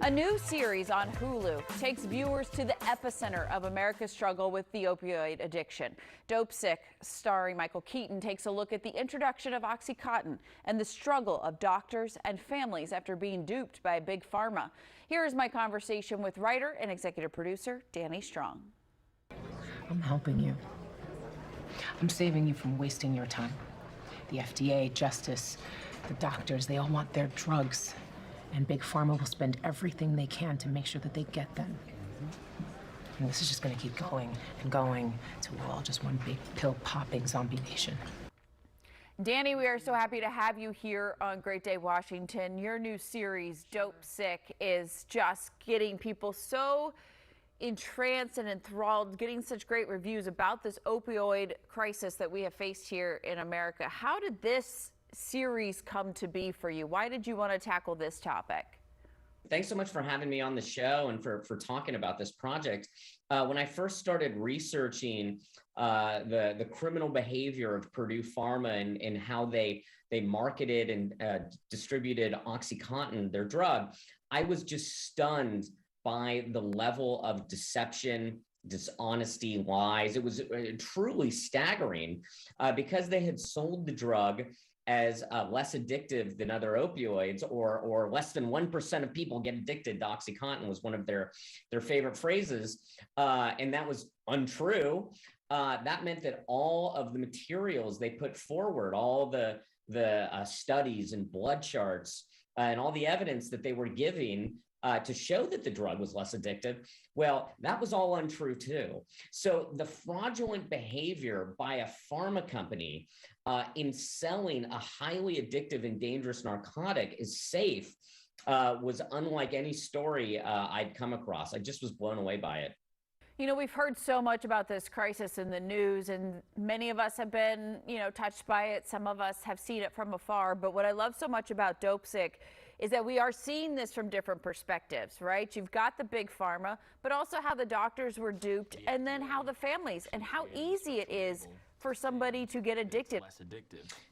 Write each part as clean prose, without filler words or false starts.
A new series on Hulu takes viewers to the epicenter of America's struggle with the opioid addiction. Dopesick, starring Michael Keaton, takes a look at the introduction of OxyContin and the struggle of doctors and families after being duped by big pharma. Here is my conversation with writer and executive producer Danny Strong. I'm helping you. I'm saving you from wasting your time. The FDA, justice, the doctors, they all want their drugs. And Big Pharma will spend everything they can to make sure that they get them. And this is just going to keep going and going until we're all just one big pill-popping zombie nation. Danny, we are so happy to have you here on Great Day Washington. Your new series, Dopesick, is just getting people so entranced and enthralled, getting such great reviews about this opioid crisis that we have faced here in America. How did this series come to be for you? Why did you want to tackle this topic? Thanks so much for having me on the show and for talking about this project. When I first started researching the criminal behavior of Purdue Pharma and how they marketed and distributed OxyContin, their drug, I was just stunned by the level of deception, dishonesty, lies. It was truly staggering because they had sold the drug as less addictive than other opioids, or less than 1% of people get addicted to OxyContin was one of their favorite phrases, and that was untrue. That meant that all of the materials they put forward, all the studies and blood charts and all the evidence that they were giving to show that the drug was less addictive, well, that was all untrue too. So the fraudulent behavior by a pharma company in selling a highly addictive and dangerous narcotic is safe was unlike any story I'd come across. I just was blown away by it. You know, we've heard so much about this crisis in the news, and many of us have been, touched by it. Some of us have seen it from afar. But what I love so much about Dopesick is that we are seeing this from different perspectives, right? You've got the big pharma, but also how the doctors were duped, and then how the families, and how easy it is for somebody to get addicted.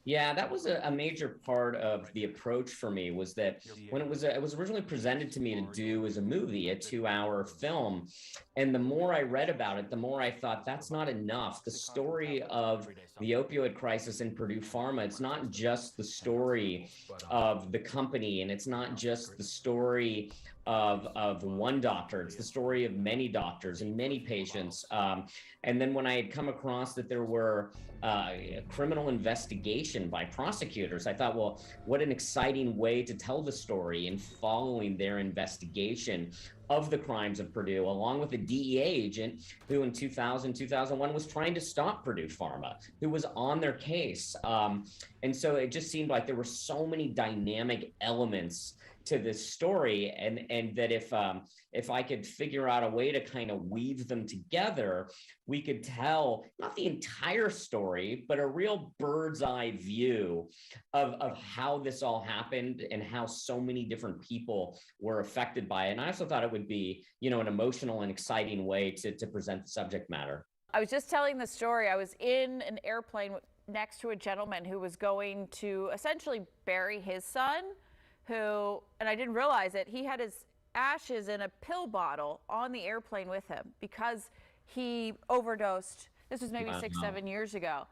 Yeah, that was a major part of the approach for me, was that when it was originally presented to me to do as a movie, a 2-hour film, and the more I read about it, the more I thought that's not enough. The story of the opioid crisis in Purdue Pharma, it's not just the story of the company, and it's not just the story of one doctor. It's the story of many doctors and many patients. And then when I had come across that there were a criminal investigation by prosecutors, I thought, well, what an exciting way to tell the story in following their investigation of the crimes of Purdue, along with a DEA agent who in 2001 was trying to stop Purdue Pharma, who was on their case. And so it just seemed like there were so many dynamic elements to this story, and that if I could figure out a way to kind of weave them together, we could tell not the entire story, but a real bird's eye view of how this all happened and how so many different people were affected by it. And I also thought it would be, an emotional and exciting way to present the subject matter. I was just telling the story. I was in an airplane next to a gentleman who was going to essentially bury his son, who, and I didn't realize it, he had his ashes in a pill bottle on the airplane with him because he overdosed. This was maybe 6-7 years ago.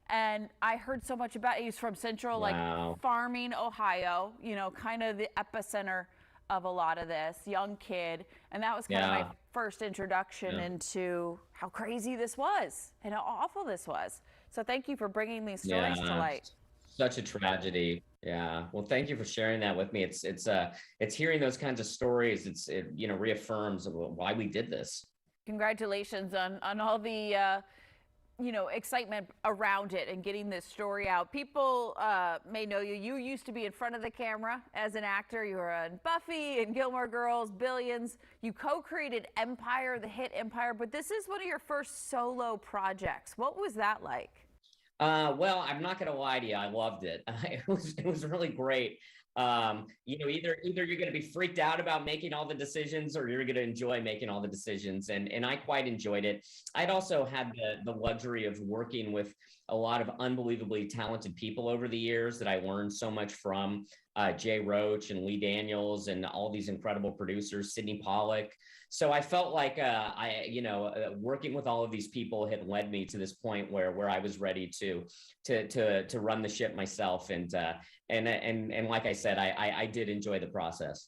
And I heard so much about it. He was from central, like farming, Ohio, kind of the epicenter of a lot of this, young kid. And that was kind of my first introduction into how crazy this was and how awful this was. So thank you for bringing these stories to light. Such a tragedy. Yeah. Well, thank you for sharing that with me. It's hearing those kinds of stories. It reaffirms why we did this. Congratulations on all the, excitement around it and getting this story out. People may know you. You used to be in front of the camera as an actor. You were on Buffy and Gilmore Girls, Billions. You co-created Empire, the hit Empire, but this is one of your first solo projects. What was that like? Well, I'm not going to lie to you. I loved it. It was really great. Either you're going to be freaked out about making all the decisions, or you're going to enjoy making all the decisions. And I quite enjoyed it. I'd also had the luxury of working with a lot of unbelievably talented people over the years that I learned so much from. Jay Roach and Lee Daniels and all these incredible producers, Sidney Pollack. So I felt like working with all of these people had led me to this point where I was ready to run the ship myself. And like I said, I did enjoy the process.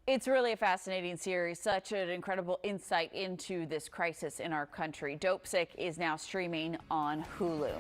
It's really a fascinating series, such an incredible insight into this crisis in our country. Dopesick is now streaming on Hulu.